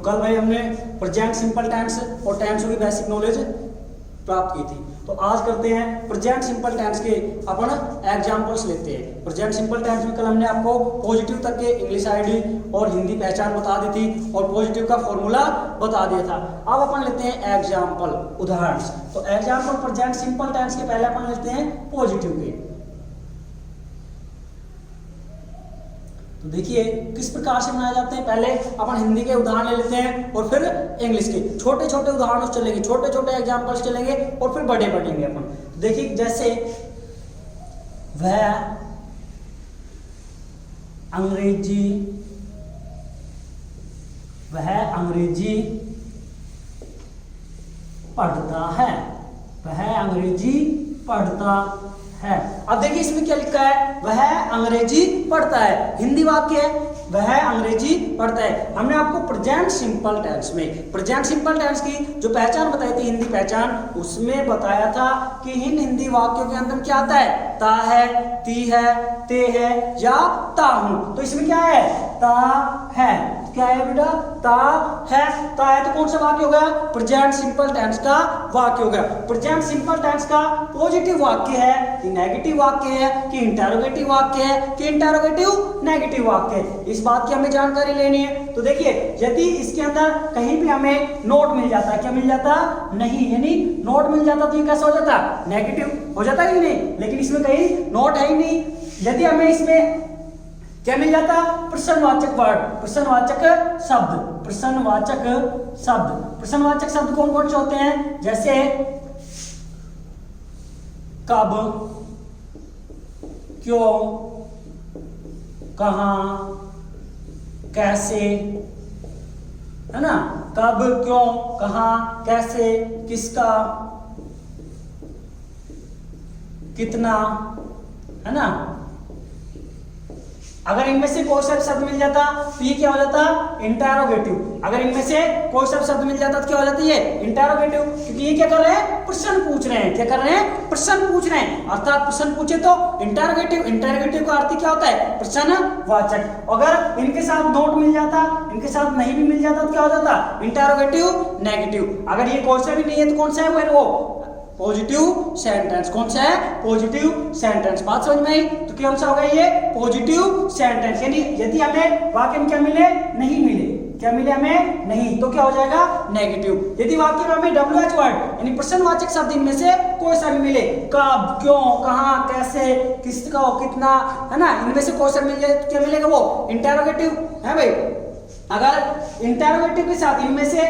कल भाई हमने प्रेजेंट सिंपल टेंस और टेंसों की बेसिक नॉलेज प्राप्त की थी। तो आज करते हैं प्रेजेंट सिंपल टेंस के अपन एग्जांपल्स लेते हैं। प्रेजेंट सिंपल टेंस में कल हमने आपको पॉजिटिव तक के इंग्लिश आईडी और हिंदी पहचान बता दी थी और पॉजिटिव का फॉर्मूला बता दिया था। अब अपन लेते हैं एग्जांपल, उदाहरण। तो एग्जांपल प्रेजेंट सिंपल टेंस के पहले अपन लेते हैं पॉजिटिव के। तो देखिए किस प्रकार से बनाए जाते हैं। पहले अपन हिंदी के उदाहरण ले लेते हैं और फिर इंग्लिश के छोटे छोटे उदाहरण चलेंगे, छोटे छोटे एग्जांपल्स चलेंगे और फिर बड़े बढ़ेंगे अपन। देखिए जैसे वह अंग्रेजी पढ़ता है, वह अंग्रेजी पढ़ता है। अब देखिए इसमें क्या लिखा है, वह अंग्रेजी पढ़ता है। हिंदी वाक्य है, वह अंग्रेजी पढ़ता है। हमने आपको प्रेजेंट सिंपल टेंस में प्रेजेंट सिंपल टेंस की जो पहचान बताई थी, हिंदी पहचान, उसमें बताया था कि इन हिंदी वाक्यों के अंदर क्या आता है, ता है, ती है, ते है या ता हूं। तो इसमें क्या है, ता है। क्या है बेटा, ता है। ता है तो कौन सा वाक्य हो गया, प्रेजेंट सिंपल टेंस का वाक्य हो गया। प्रेजेंट सिंपल टेंस का पॉजिटिव वाक्य है कि नेगेटिव वाक्य है कि इंटरोगेटिव वाक्य है कि इंटरोगेटिव नेगेटिव वाक्य है, इस बात की हमें जानकारी लेनी है। तो देखिए यदि इसके अंदर कहीं भी हमें नोट मिल जाता है, क्या मिल जाता, नहीं, यानी नोट मिल जाता तो ये कैसा हो जाता, नेगेटिव हो जाता कि नहीं। लेकिन इसमें कहीं नोट है ही नहीं। यदि हमें इसमें क्या मिल जाता, प्रश्नवाचक वर्ड, प्रश्नवाचक शब्द, प्रश्नवाचक शब्द। प्रश्नवाचक शब्द कौन कौन से होते हैं, जैसे कब, क्यों, कहां, कैसे, है ना। कब, क्यों, कहां, कैसे, किसका, कितना, है ना। अगर इनमें से कोई सा शब्द मिल जाता तो ये क्या हो जाता, इंटरोगेटिव। अगर इनमें से कोई सा शब्द मिल जाता तो क्या हो जाती है, इंटरोगेटिव। क्योंकि ये क्या कर रहे हैं, प्रश्न पूछ रहे हैं। क्या कर रहे हैं, प्रश्न पूछ रहे हैं। अर्थात प्रश्न पूछे तो इंटरोगेटिव। इंटरोगेटिव का अर्थ क्या होता है, प्रश्नवाचक। अगर इनके साथ नोट मिल जाता, इनके साथ नहीं भी मिल जाता तो क्या हो जाता, इंटरोगेटिव नेगेटिव। अगर ये कोई सा भी नहीं है तो कौन सा है, वो पॉजिटिव सेंटेंस। कौन सा है, पॉजिटिव सेंटेंस। बात समझ में आई। तो कौन सा होगा ये, पॉजिटिव सेंटेंस। यानी यदि हमें वाक्य में क्या मिले, नहीं मिले, क्या मिले हमें, नहीं, तो क्या हो जाएगा, नेगेटिव। यदि वाक्य में हमें WH वर्ड यानी प्रश्नवाचक शब्द इनमें से कोई सा भी मिले, कब, क्यों, कहां, कैसे, किसका, कितना, है ना, इनमें से कोई सा मिल जाए तो क्या मिलेगा, वो इंटरोगेटिव है भाई। अगर इंटरोगेटिव के साथ इनमें से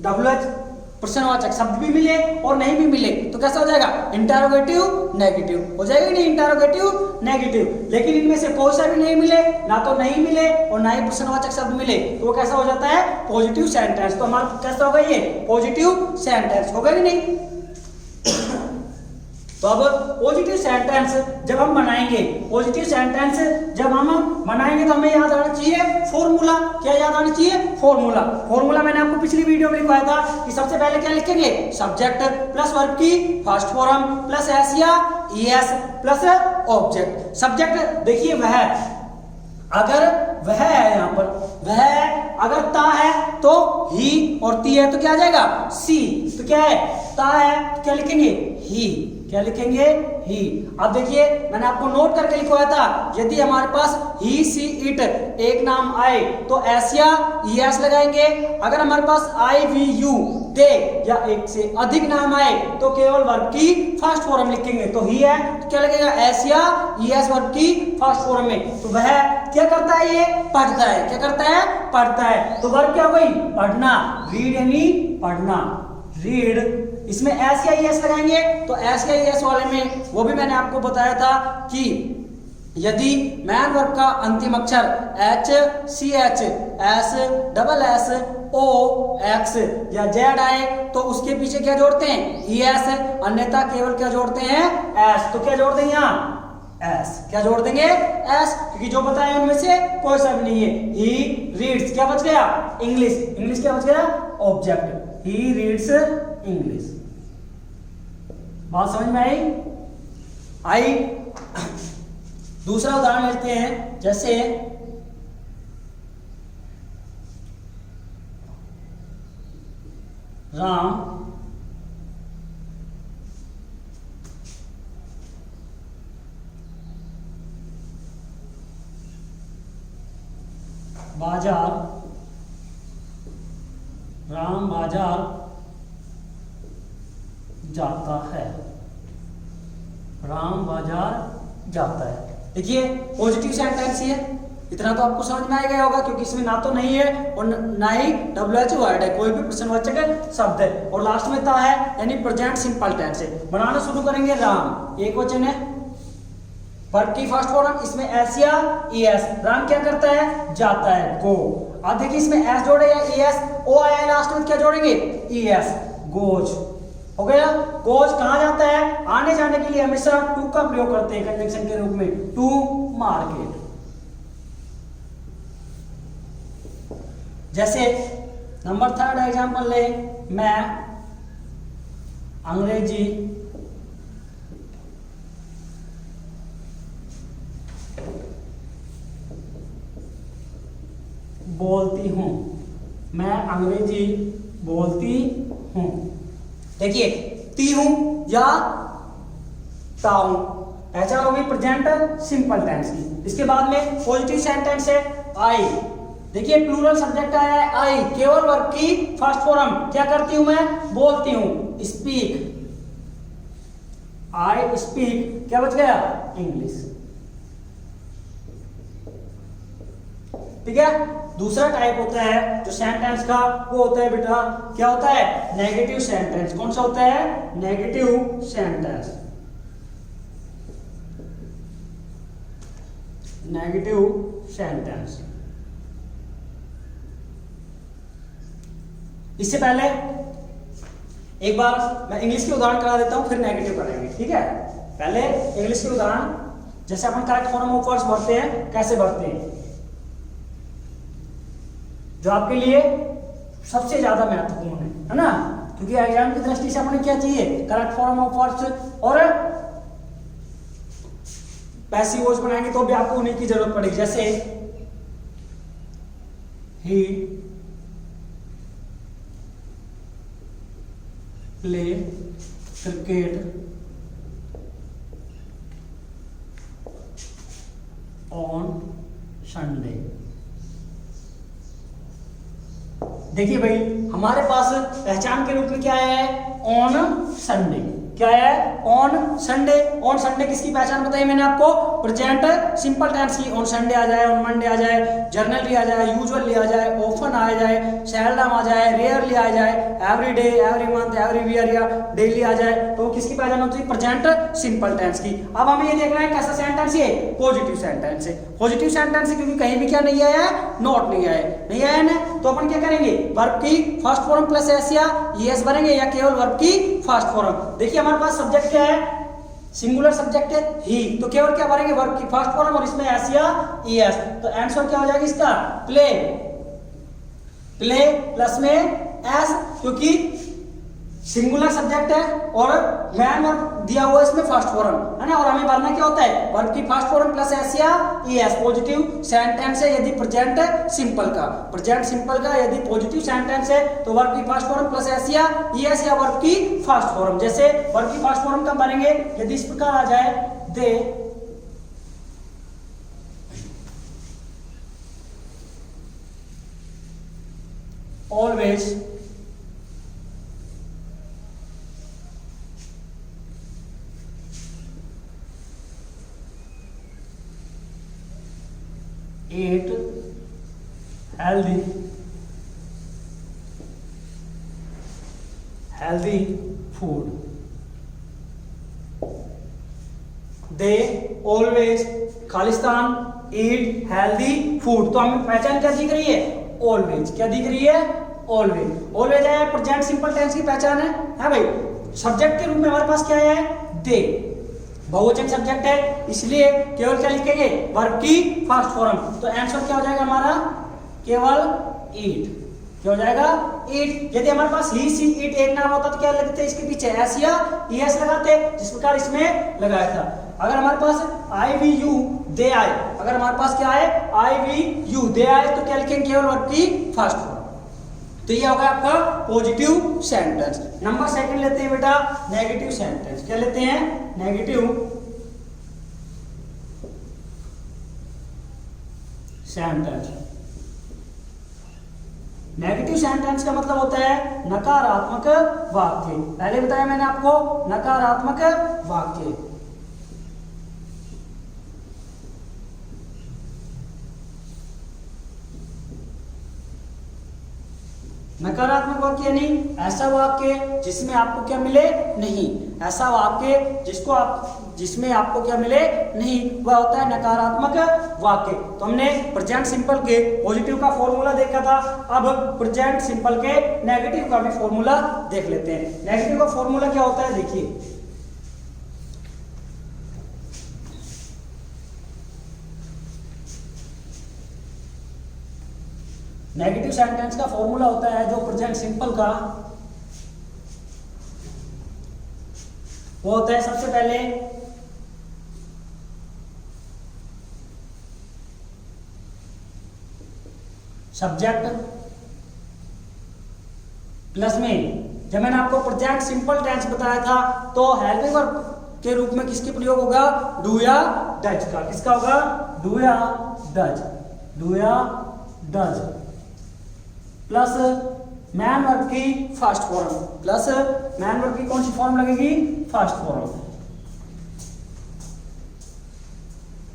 WH प्रश्नवाचक शब्द भी मिले और नहीं भी मिले तो कैसा हो जाएगा, इंटरोगेटिव नेगेटिव हो जाएगा, नहीं, इंटरोगेटिव नेगेटिव। लेकिन इनमें से कोई सा भी नहीं मिले, ना तो नहीं मिले और ना ही प्रश्नवाचक शब्द मिले, तो वो कैसा हो जाता है, पॉजिटिव सेंटेंस। तो हमारा कैसा होगा, ये पॉजिटिव सेंटेंस होगा कि नहीं। तो अब पॉजिटिव सेंटेंस जब हम बनाएंगे, पॉजिटिव सेंटेंस जब हम बनाएंगे तो हमें याद आना चाहिए फॉर्मूला। क्या याद आना चाहिए, फॉर्मूला। फॉर्मूला मैंने आपको पिछली वीडियो में लिखवाया था कि सबसे पहले क्या लिखेंगे, सब्जेक्ट प्लस वर्ब की फर्स्ट फॉर्म प्लस एस या ईएस प्लस ऑब्जेक्ट। सब्जेक्ट देखिए वह, अगर वह है यहाँ पर, वह अगर ता है तो ही और ती है तो क्या आ जाएगा, सी। तो क्या है, ता है तो क्या लिखेंगे, ही। क्या लिखेंगे, ही। अब देखिए मैंने आपको नोट करके लिखवाया था, यदि हमारे पास ही, सी, इट एक नाम आए तो एस या ईएस लगाएंगे। अगर हमारे पास आई, वी, यू, दे या एक से अधिक नाम आए तो केवल वर्ब की फर्स्ट फॉर्म लिखेंगे। तो ही है तो क्या लगेगा, एस या ईएस वर्ब की फर्स्ट फॉर्म में। तो वह क्या करता है, ये पढ़ता है। क्या करता है, पढ़ता है। तो वर्ब क्या हो गई, पढ़ना, रीड यानी पढ़ना, रीड। इसमें एस या ईएस लगाएंगे तो एस या ईएस वाले में वो भी मैंने आपको बताया था कि यदि मैन वर्ब का अंतिम अक्षर H, C H, S, double S, O, X या जेड आए तो उसके पीछे क्या जोड़ते हैं, ई एस, अन्यथा केवल क्या जोड़ते हैं, एस। तो क्या जोड़ देंगे यहाँ, एस। क्या जोड़ देंगे, एस, क्योंकि जो बताया उनमें से कोई सा भी नहीं है। ही रीड्स, क्या बच गया, इंग्लिश। इंग्लिश क्या बच गया, ऑब्जेक्ट। He reads English. बात समझ में आई। दूसरा उदाहरण लेते हैं, जैसे राम बाजार, राम बाजार जाता है, राम बाजार जाता है। देखिए पॉजिटिव सेंटेंस है, इतना तो आपको समझ में आ गया होगा क्योंकि इसमें ना तो नहीं है और ना ही WH वर्ड है, कोई भी प्रश्नवाचक शब्द है, और लास्ट में ता है यानी प्रेजेंट सिंपल टेंस है। बनाना शुरू करेंगे। राम एक वचन है, वर्ब की फर्स्ट फॉर्म, इसमें एस या ES। राम क्या करता है? जाता है, गो। अब देखिए इसमें एस जोड़े या ES, ओ आया लास्ट में, क्या जोड़ेंगे? ES, goes. हो गया। गोज कहाँ जाता है? आने जाने के लिए हमेशा टू का प्रयोग करते हैं कंजंक्शन के रूप में, टू मार्केट। जैसे नंबर 3 एग्जांपल ले, मैं अंग्रेजी बोलती हूं, मैं अंग्रेजी बोलती हूं। देखिए ती हूं या ता हूं, पहचान होगी प्रेजेंट सिंपल टेंस की। इसके बाद में पॉजिटिव सेंटेंस है आई। देखिए प्लूरल सब्जेक्ट आया है आई, केवल वर्ब की फर्स्ट फॉर्म, क्या करती हूं मैं? बोलती हूं, स्पीक। आई स्पीक, क्या बच गया? इंग्लिश। ठीक है। दूसरा टाइप होता है जो सेंटेंस का, वो होता है बेटा, क्या होता है? Negative sentence. कौन सा होता है? Negative sentence. Negative sentence. इससे पहले एक बार मैं इंग्लिश के उदाहरण करा देता हूं, फिर नेगेटिव करेंगे। ठीक है। पहले इंग्लिश के उदाहरण, जैसे अपन करेक्ट फॉर्म ऑफ वर्ड्स भरते हैं, कैसे भरते हैं, जो आपके लिए सबसे ज्यादा महत्वपूर्ण है ना, क्योंकि एग्जाम की दृष्टि से अपने क्या चाहिए? करेक्ट फॉर्म ऑफ वर्ड्स, और पैसिव वॉइस बनाएंगे तो भी आपको उन्हीं की जरूरत पड़ेगी। जैसे ही प्ले क्रिकेट ऑन संडे। देखिए भाई हमारे पास पहचान के रूप में क्या है? On Sunday. क्या है? On Sunday. ऑन संडे किसकी पहचान बताई मैंने आपको? प्रेजेंट सिंपल टेंस की। ऑन संडे आ जाए, ऑन मंडे आ जाए, जनरली आ जाए, यूजुअली आ जाए, ऑफन आ जाए, सेल्डम आ जाए, रेयरली आ जाए, every day, every month, every year या डेली आ जाए, तो किसकी पहचान होती है? प्रेजेंट सिंपल टेंस की। अब हमें ये देखना है कैसा सेंटेंस है? पॉजिटिव सेंटेंस है। पॉजिटिव सेंटेंस है क्योंकि कहीं भी क्या नहीं आया है? नॉट नहीं आया है। नहीं आया ना, तो अपन क्या करेंगे? वर्ब की फर्स्ट फॉर्म प्लस एस या ES भरेंगे, या केवल वर्ब की फर्स्ट फॉर्म। देखिए हमारे पास सब्जेक्ट क्या है? सिंगुलर सब्जेक्ट है ही, तो केवल क्या भरेंगे? वर्ब की फर्स्ट फॉर्म, और इसमें एस या ES। तो आंसर क्या हो जाएगा इसका? प्ले। प्ले प्लस में एस, क्योंकि सिंगुलर सब्जेक्ट है और मैन वर्ब दिया हुआ है इसमें फर्स्ट फॉर्म, है ना। और हमें भरना क्या होता है? वर्ब की फर्स्ट फॉर्म प्लस एस या ES। पॉजिटिव सेंटेंस है यदि प्रेजेंट सिंपल का, प्रेजेंट सिंपल का यदि पॉजिटिव सेंटेंस है तो वर्ब की फर्स्ट फॉर्म प्लस एस या ES, या वर्ब की फर्स्ट फॉर्म। जैसे वर्ब की फर्स्ट फॉर्म कब भरेंगे? यदि इस प्रकार आ जाए, they always eat healthy food. They always Khalistan eat healthy food। तो हमें पहचान क्या दिख रही है? ऑलवेज। क्या दिख रही है? ऑलवेज। ऑलवेज है प्रेजेंट सिंपल टेंस की पहचान है भाई। सब्जेक्ट के रूप में हमारे पास क्या है? दे। बहुवचन सब्जेक्ट है, इसलिए केवल क्या लिखेंगे? वर्ब की फर्स्ट फॉर्म। तो आंसर क्या हो जाएगा हमारा? केवल ईट। क्या हो जाएगा? ईट। यदि हमारे पास ही, सी, ईट एक नाम होता तो क्या लगते इसके पीछे? एस या ES लगाते, जिस प्रकार इसमें लगाया था। अगर हमारे पास आई वी यू दे आए, अगर हमारे पास क्या है? आई वी यू दे आए, तो क्या लिखेंगे? केवल वर्ब की फर्स्ट फॉर्म। तो ये होगा आपका पॉजिटिव सेंटेंस। नंबर सेकंड लेते हैं बेटा नेगेटिव सेंटेंस। क्या लेते हैं? Negative sentence. नेगेटिव सेंटेंस का मतलब होता है नकारात्मक वाक्य। पहले बताया मैंने आपको नकारात्मक वाक्य। नकारात्मक वाक्य यानी ऐसा वाक्य जिसमें आपको क्या मिले? नहीं। ऐसा वाक्य जिसमें आपको क्या मिले? नहीं, वह होता है नकारात्मक वाक्य। तो हमने प्रेजेंट सिंपल के पॉजिटिव का फॉर्मूला देखा था। अब प्रेजेंट सिंपल के नेगेटिव का भी फॉर्मूला देख लेते हैं। नेगेटिव का फॉर्मूला क्या होता है? देखिए, नेगेटिव सेंटेंस का फॉर्मूला होता है जो प्रेजेंट सिंपल का, वो होता है सबसे पहले सब्जेक्ट प्लस में, जब मैंने आपको प्रेजेंट सिंपल टेंस बताया था तो हेल्पिंग वर्ब के रूप में किसके प्रयोग होगा? डू या डज का। किसका होगा? डू या डज। डू या डज प्लस मैन वर्ब की first form. Plus main verb की कौन सी फॉर्म लगेगी? First form.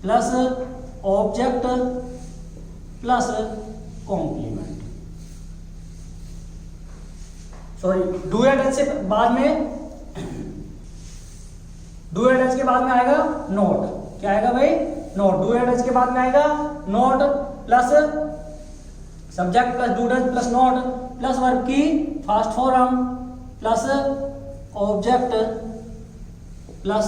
Plus object plus complement. Sorry, do या डज से बाद में, डू या डज के बाद में आएगा नोट। क्या आएगा भाई? नोट। डू या डज के बाद में आएगा not plus subject plus do does plus not plus verb की first form plus object plus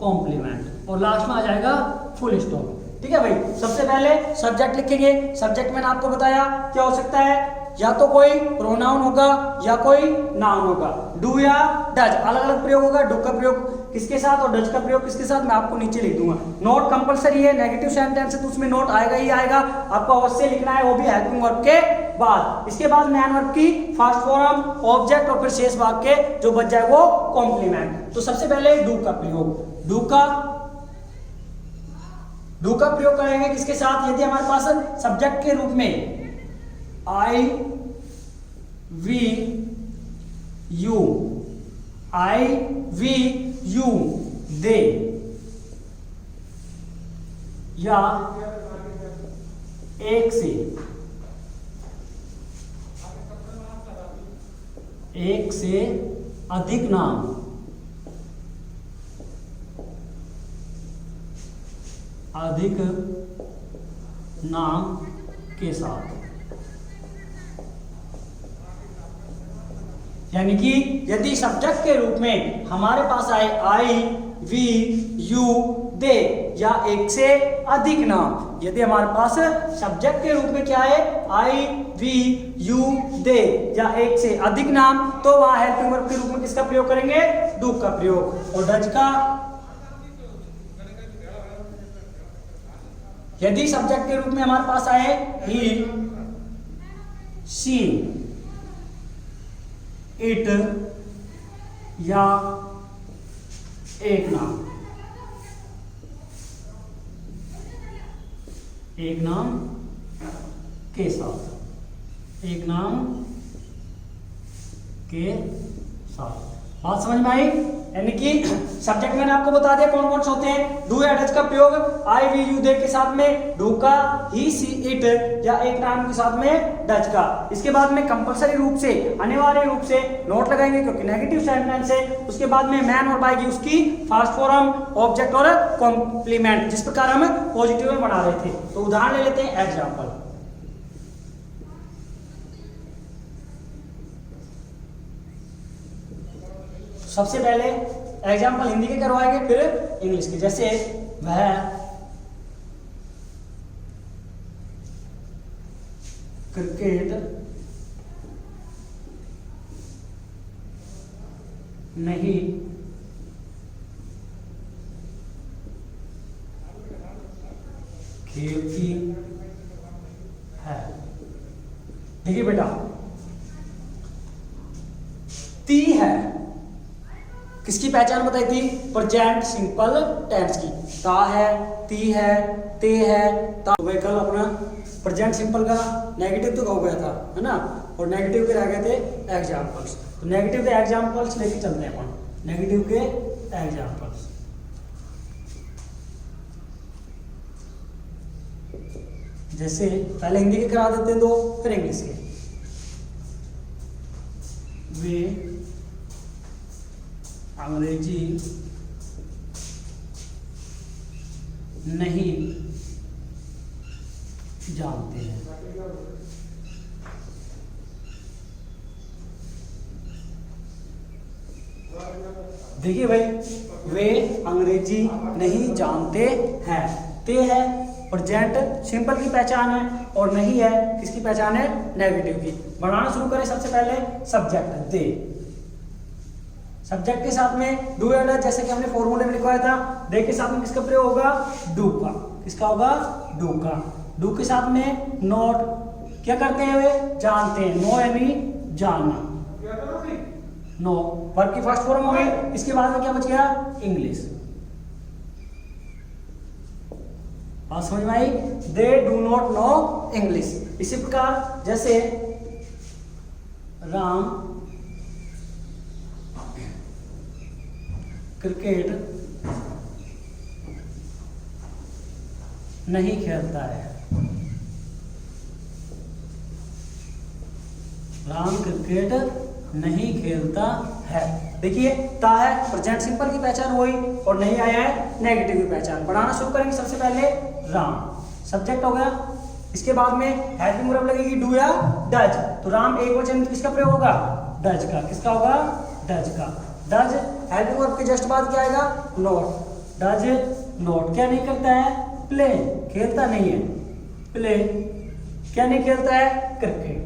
complement और लास्ट में आ जाएगा फुल स्टॉप। ठीक है भाई। सबसे पहले सब्जेक्ट लिखेंगे। सब्जेक्ट मैंने आपको बताया क्या हो सकता है? या तो कोई प्रोनाउन होगा या कोई नाउन होगा। डू या डज अलग अलग प्रयोग होगा। डू का प्रयोग किसके साथ और डज का प्रयोग किसके साथ, मैं आपको नीचे लिख दूंगा। नोट कंपलसरी है, नेगेटिव सेंटेंस है तो उसमें नोट आएगा ही आएगा। आपको अवश्य लिखना है, वो भी हेल्पिंग वर्ब के बाद। इसके बाद मैन वर्ब की फर्स्ट फॉर्म, ऑब्जेक्ट और फिर शेष वाक्य जो बच जाए वो कॉम्प्लीमेंट। तो सबसे पहले डू का प्रयोग। डू का प्रयोग करेंगे किसके साथ? यदि हमारे पास सब्जेक्ट के रूप में I we you, I we you, they, या एक से अधिक नाम, अधिक नाम के साथ, यानी कि यदि सब्जेक्ट के रूप में हमारे पास आए आई वी यू दे या एक से अधिक नाम, यदि हमारे पास सब्जेक्ट के रूप में क्या है? आई वी यू दे या एक से अधिक नाम, तो वहां हेल्पिंग वर्ब के रूप में किसका प्रयोग करेंगे? डू का प्रयोग। और डज का, यदि सब्जेक्ट के रूप में हमारे पास आए ही, शी, इट या एक नाम, एक नाम के साथ, एक नाम के साथ। बात समझ में आई? यानी कि सब्जेक्ट मैंने आपको बता दिया कौन कौन से होते हैं। डू या डज का प्रयोग आई वी यू दे के साथ में, डू का ही सी इट या एक नाम के साथ में डज का। इसके बाद में कंपलसरी रूप से, अनिवार्य रूप से नोट लगाएंगे क्योंकि नेगेटिव सेंटेंस है। उसके बाद में मैन और आएगी उसकी फर्स्ट फॉर्म, ऑब्जेक्ट और कॉम्प्लीमेंट, जिस प्रकार हम पॉजिटिव में बना रहे थे। तो उदाहरण ले लेते हैं, एग्जाम्पल। सबसे पहले एग्जाम्पल हिंदी के करवाएंगे फिर इंग्लिश के। जैसे वह क्रिकेट नहीं खेलती है। देखिए बेटा, पहचान बताई थी प्रेजेंट सिंपल टेंस की, ता है, ती है, ते है, ता। वही कल अपना प्रेजेंट सिंपल का नेगेटिव तो हो गया था, है ना, और नेगेटिव के रह गए थे एग्जाम्पल्स। तो नेगेटिव के एग्जाम्पल्स लेके चलते हैं अपन, नेगेटिव के एग्जाम्पल्स। जैसे पहले हिंदी के करा देते हैं दो, फिर इंग्लिश के। वे अंग्रेजी नहीं जानते हैं। देखिए भाई, वे अंग्रेजी नहीं जानते हैं, ते है प्रेजेंट सिंपल की पहचान है, और नहीं है किसकी पहचान है, नेगेटिव की। बनाना शुरू करें सबसे पहले सब्जेक्ट दे। सब्जेक्ट के साथ में डू या डज, जैसे कि हमने फॉर्मूले में लिखवाया था। दे के साथ में किसका प्रयोग होगा, डू का। किसका होगा, डू का। डू के साथ में नॉट, क्या करते हैं वे, जानते हैं, नो यानी जानना, नो वर्ब की फर्स्ट फॉर्म हो गई। इसके बाद में क्या बच गया, इंग्लिश। बात समझ में आई, they do not know English. इसी प्रकार जैसे राम क्रिकेट नहीं खेलता है, राम क्रिकेट नहीं खेलता है। देखिए, ता है प्रेजेंट सिंपल की पहचान हुई, और नहीं आया है नेगेटिव की पहचान। पढ़ाना शुरू करेंगे सबसे पहले राम, सब्जेक्ट हो गया। इसके बाद में हेल्पिंग वर्ब लगेगी डू या डज। तो राम एक वचन किसका प्रयोग होगा, डज का। किसका होगा, डज का। डज हेल्पिंग वर्ब के जस्ट बाद क्या आएगा, नॉट। डज नॉट क्या नहीं करता है, प्ले, खेलता नहीं है, प्ले क्या नहीं खेलता है, क्रिकेट।